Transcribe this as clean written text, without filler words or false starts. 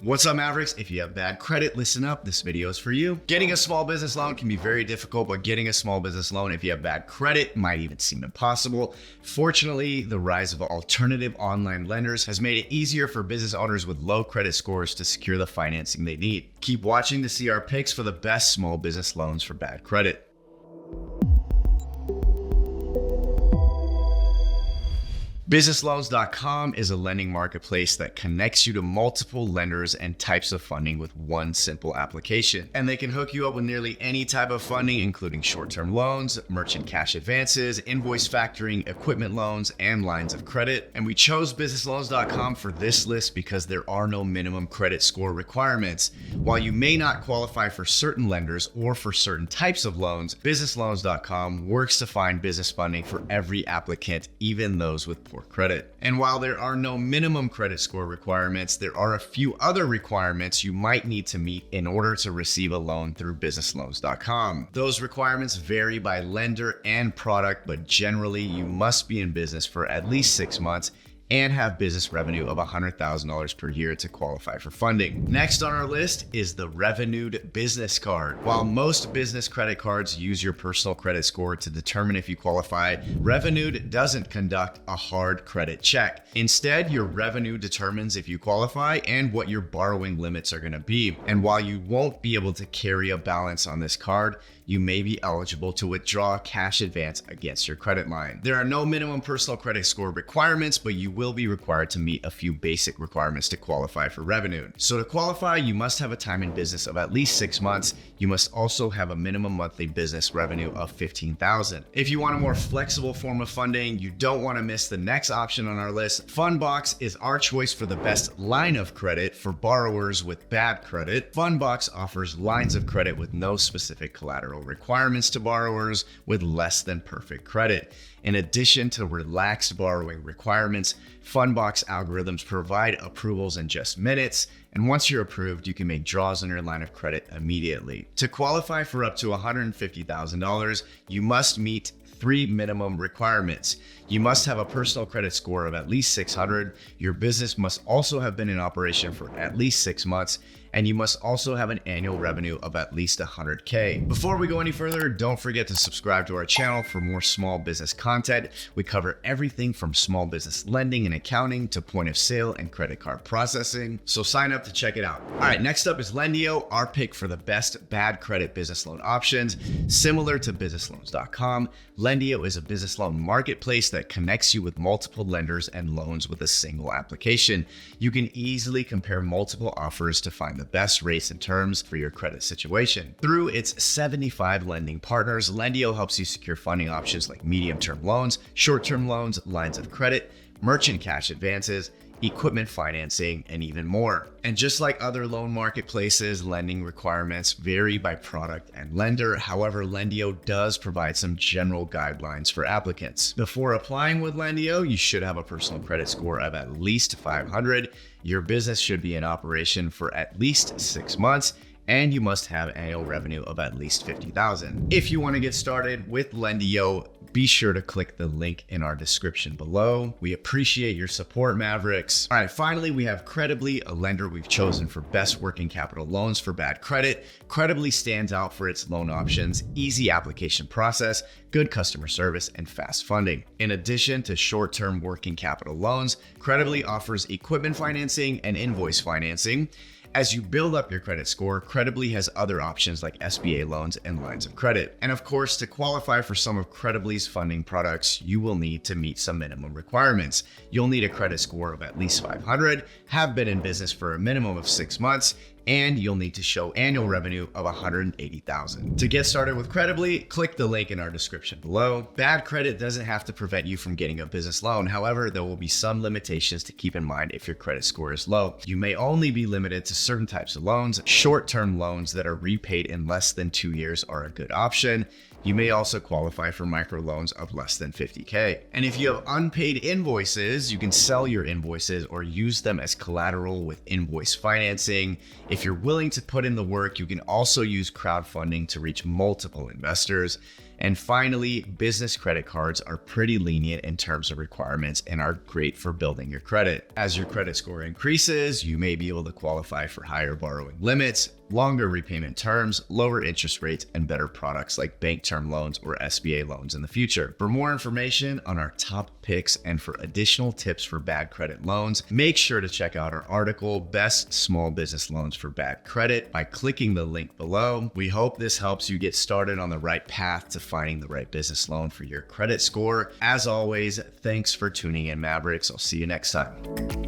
What's up, Mavericks? If you have bad credit, listen up. This video is for you. Getting a small business loan can be very difficult, but getting a small business loan if you have bad credit might even seem impossible. Fortunately, the rise of alternative online lenders has made it easier for business owners with low credit scores to secure the financing they need. Keep watching to see our picks for the best small business loans for bad credit. Businessloans.com is a lending marketplace that connects you to multiple lenders and types of funding with one simple application. And they can hook you up with nearly any type of funding, including short-term loans, merchant cash advances, invoice factoring, equipment loans, and lines of credit. And we chose Businessloans.com for this list because there are no minimum credit score requirements. While you may not qualify for certain lenders or for certain types of loans, Businessloans.com works to find business funding for every applicant, even those with poor credit. And while there are no minimum credit score requirements, there are a few other requirements you might need to meet in order to receive a loan through businessloans.com. Those requirements vary by lender and product, but generally you must be in business for at least 6 months and have business revenue of $100,000 per year to qualify for funding. Next on our list is the Revenued Business Card. While most business credit cards use your personal credit score to determine if you qualify, Revenued doesn't conduct a hard credit check. Instead, your revenue determines if you qualify and what your borrowing limits are going to be. And while you won't be able to carry a balance on this card, you may be eligible to withdraw cash advance against your credit line. There are no minimum personal credit score requirements, but you will be required to meet a few basic requirements to qualify for Revenued. So to qualify, you must have a time in business of at least 6 months. You must also have a minimum monthly business revenue of $15,000. If you want a more flexible form of funding, you don't want to miss the next option on our list. Fundbox is our choice for the best line of credit for borrowers with bad credit. Fundbox offers lines of credit with no specific collateral requirements to borrowers with less than perfect credit. In addition to relaxed borrowing requirements, Fundbox algorithms provide approvals in just minutes, and once you're approved, you can make draws on your line of credit immediately. To qualify for up to $150,000, you must meet 3 minimum requirements. You must have a personal credit score of at least 600. Your business must also have been in operation for at least 6 months, and you must also have an annual revenue of at least $100K. Before we go any further, don't forget to subscribe to our channel for more small business content. We cover everything from small business lending and accounting to point of sale and credit card processing. So sign up to check it out. All right, next up is Lendio, our pick for the best bad credit business loan options. Similar to businessloans.com, Lendio is a business loan marketplace that connects you with multiple lenders and loans with a single application. You can easily compare multiple offers to find the best rates and terms for your credit situation. Through its 75 lending partners, Lendio helps you secure funding options like medium-term loans, short-term loans, lines of credit, merchant cash advances, equipment financing, and even more. And just like other loan marketplaces, lending requirements vary by product and lender. However, Lendio does provide some general guidelines for applicants. Before applying with Lendio, you should have a personal credit score of at least 500. Your business should be in operation for at least 6 months, and you must have annual revenue of at least $50,000. If you want to get started with Lendio, be sure to click the link in our description below. We appreciate your support, Mavericks. All right, finally, we have Credibly, a lender we've chosen for best working capital loans for bad credit. Credibly stands out for its loan options, easy application process, good customer service, and fast funding. In addition to short-term working capital loans, Credibly offers equipment financing and invoice financing. As you build up your credit score, Credibly has other options like SBA loans and lines of credit. And of course, to qualify for some of Credibly's funding products, you will need to meet some minimum requirements. You'll need a credit score of at least 500, have been in business for a minimum of 6 months, and you'll need to show annual revenue of $180,000. To get started with Credibly, click the link in our description below. Bad credit doesn't have to prevent you from getting a business loan. However, there will be some limitations to keep in mind if your credit score is low. You may only be limited to certain types of loans. Short-term loans that are repaid in less than 2 years are a good option. You may also qualify for microloans of less than $50K. And if you have unpaid invoices, you can sell your invoices or use them as collateral with invoice financing. If you're willing to put in the work, you can also use crowdfunding to reach multiple investors. And finally, business credit cards are pretty lenient in terms of requirements and are great for building your credit. As your credit score increases, you may be able to qualify for higher borrowing limits, longer repayment terms, lower interest rates, and better products like bank term loans or SBA loans in the future. For more information on our top picks and for additional tips for bad credit loans, make sure to check out our article, Best Small Business Loans for Bad Credit, by clicking the link below. We hope this helps you get started on the right path to finding the right business loan for your credit score. As always, thanks for tuning in, Mavericks. I'll see you next time.